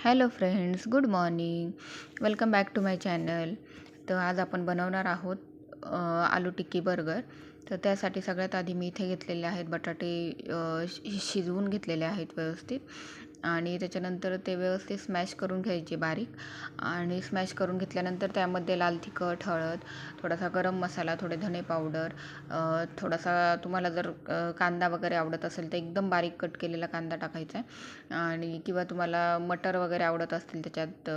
Hello friends, good morning. Welcome back to my channel. तर आज आपण बनवणार आहोत आलू टिक्की बर्गर. तर त्यासाठी सगळ्यात आधी मी इथे घेतलेले आहेत बटाटे, शिजवून घेतलेले आहेत व्यवस्थित. आणि त्याच्यानंतर ते व्यवस्थित स्मॅश करून घ्यायचे बारीक. आणि स्मॅश करून घेतल्यानंतर त्यामध्ये लाल तिखट, हळद, थोडासा गरम मसाला, थोडे धने पावडर, थोडासा तुम्हाला जर कांदा वगैरे आवडत असेल तर एकदम बारीक कट केलेला कांदा टाकायचा आहे. आणि किंवा तुम्हाला मटर वगैरे आवडत असतील त्याच्यात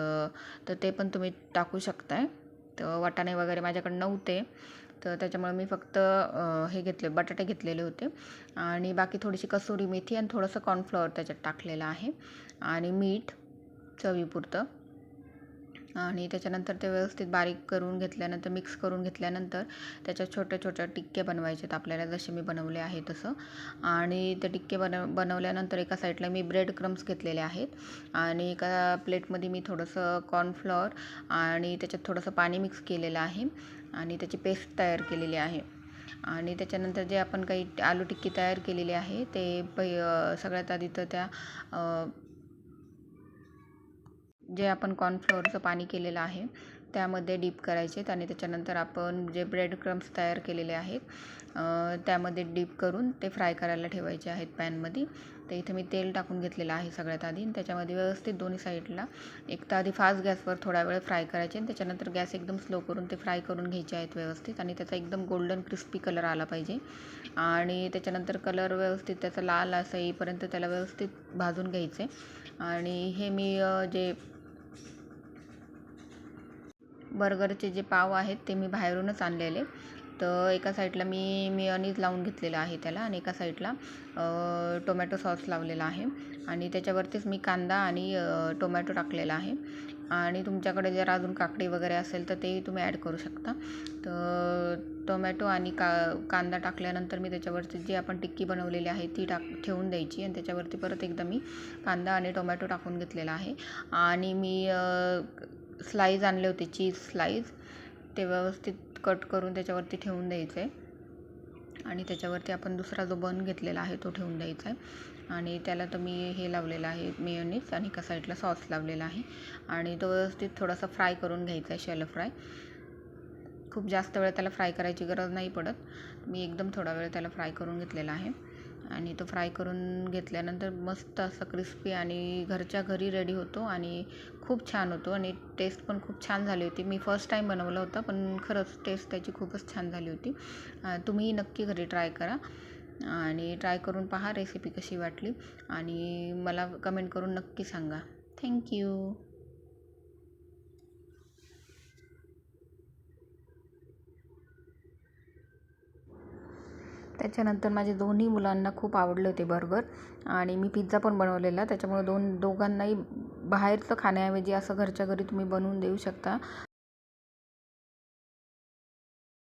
तर ते पण तुम्ही टाकू शकताय. तर वाटाणे वगैरे माझ्याकडे नव्हते, तर त्याच्यामुळे मी फक्त हे घेतले, बटाटे घेतलेले होते. आणि बाकी थोडीशी कसुरी मेथी आणि थोडंसं कॉर्नफ्लॉवर त्याच्यात टाकलेलं आहे. आणि मीठ चवीपुरतं. आणि त्याच्यानंतर ते व्यवस्थित बारीक करून घेतल्यानंतर, मिक्स करून घेतल्यानंतर त्याच्या छोट्या छोट्या टिक्के बनवायचे आहेत आपल्याला, जसे मी बनवले आहे तसं. आणि ते टिक्के बनवल्यानंतर एका साईडला मी ब्रेड क्रम्स घेतलेले आहेत. आणि एका प्लेटमध्ये मी थोडंसं कॉर्नफ्लॉवर आणि त्याच्यात थोडंसं पाणी मिक्स केलेलं आहे आणि त्याची पेस्ट तयार केलेली आहे. आणि त्याच्यानंतर जे आपण काही आलू टिक्की तयार केलेली आहे ते सगळ्यात आधी तर त्या जे आपण कॉर्नफ्लॉवरचं पाणी केलेलं आहे त्यामध्ये डीप करायचे आहेत. आणि त्याच्यानंतर आपण जे ब्रेड क्रम्स तयार केलेले आहेत त्यामध्ये डीप करून ते फ्राय करायला ठेवायचे आहेत पॅनमध्ये. तर इथे मी तेल टाकून घेतलेलं आहे सगळ्यात आधी. त्याच्यामध्ये व्यवस्थित दोन्ही साईडला एक तर आधी फास्ट गॅसवर थोडा वेळ फ्राय करायचे आणि त्याच्यानंतर गॅस एकदम स्लो करून ते फ्राय करून घ्यायचे आहेत व्यवस्थित. आणि त्याचा एकदम गोल्डन क्रिस्पी कलर आला पाहिजे. आणि त्याच्यानंतर कलर व्यवस्थित त्याचा लाल असं येईपर्यंत त्याला व्यवस्थित भाजून घ्यायचे. आणि हे मी जे बर्गरचे जे पाव आहेत ते मी बाहेरूनच आणलेले. तर एका साईडला मी मेयोनीज लावून घेतलेलं आहे त्याला, आणि एका साईडला टोमॅटो सॉस लावलेला आहे. आणि त्याच्यावरतीच मी कांदा आणि टोमॅटो टाकलेला आहे. आणि तुमच्याकडे जर अजून काकडी वगैरे असेल तर तेही तुम्ही ॲड करू शकता. तर टोमॅटो आणि कांदा टाकल्यानंतर मी त्याच्यावरती जी आपण टिक्की बनवलेली आहे ती ठेवून द्यायची. आणि त्याच्यावरती परत एकदा मी कांदा आणि टोमॅटो टाकून घेतलेला आहे. आणि मी स्लाईज आणले होते, चीज स्लाईज, ते व्यवस्थित कट करून त्याच्यावरती ठेवून द्यायचे. आणि त्याच्यावरती आपण दुसरा जो बन घेतलेला आहे तो ठेवून द्यायचा आहे. आणि त्याला तर मी हे लावलेलं आहे मेयोनीज, आणि एका साईडला सॉस लावलेला आहे. आणि तो व्यवस्थित थोडासा फ्राय करून घ्यायचा आहे, शॅलो फ्राय. खूप जास्त वेळ त्याला फ्राय करायची गरज नाही पडत. मी एकदम थोडा वेळ त्याला फ्राय करून घेतलेला आहे. आणि तो फ्राय करून घेतल्यानंतर मस्त असा क्रिस्पी आणि घरच्या घरी रेडी होतो आणि खूप छान होतो. आणि टेस्ट पण खूप छान झाली होती. मी फर्स्ट टाईम बनवलं होतं, पण खरंच टेस्ट त्याची खूपच छान झाली होती. तुम्ही नक्की घरी ट्राय करा आणि ट्राय करून पहा रेसिपी कशी वाटली. आणि मला कमेंट करून नक्की सांगा. थँक्यू. त्याच्यानंतर माझ्या दोन्ही मुलांना खूप आवडले होते बर्गर. आणि मी पिझ्झा पण बनवलेला, त्याच्यामुळे दोघांनाही बाहेरचं खाण्याऐवजी असं घरच्या घरी तुम्ही बनवून देऊ शकता.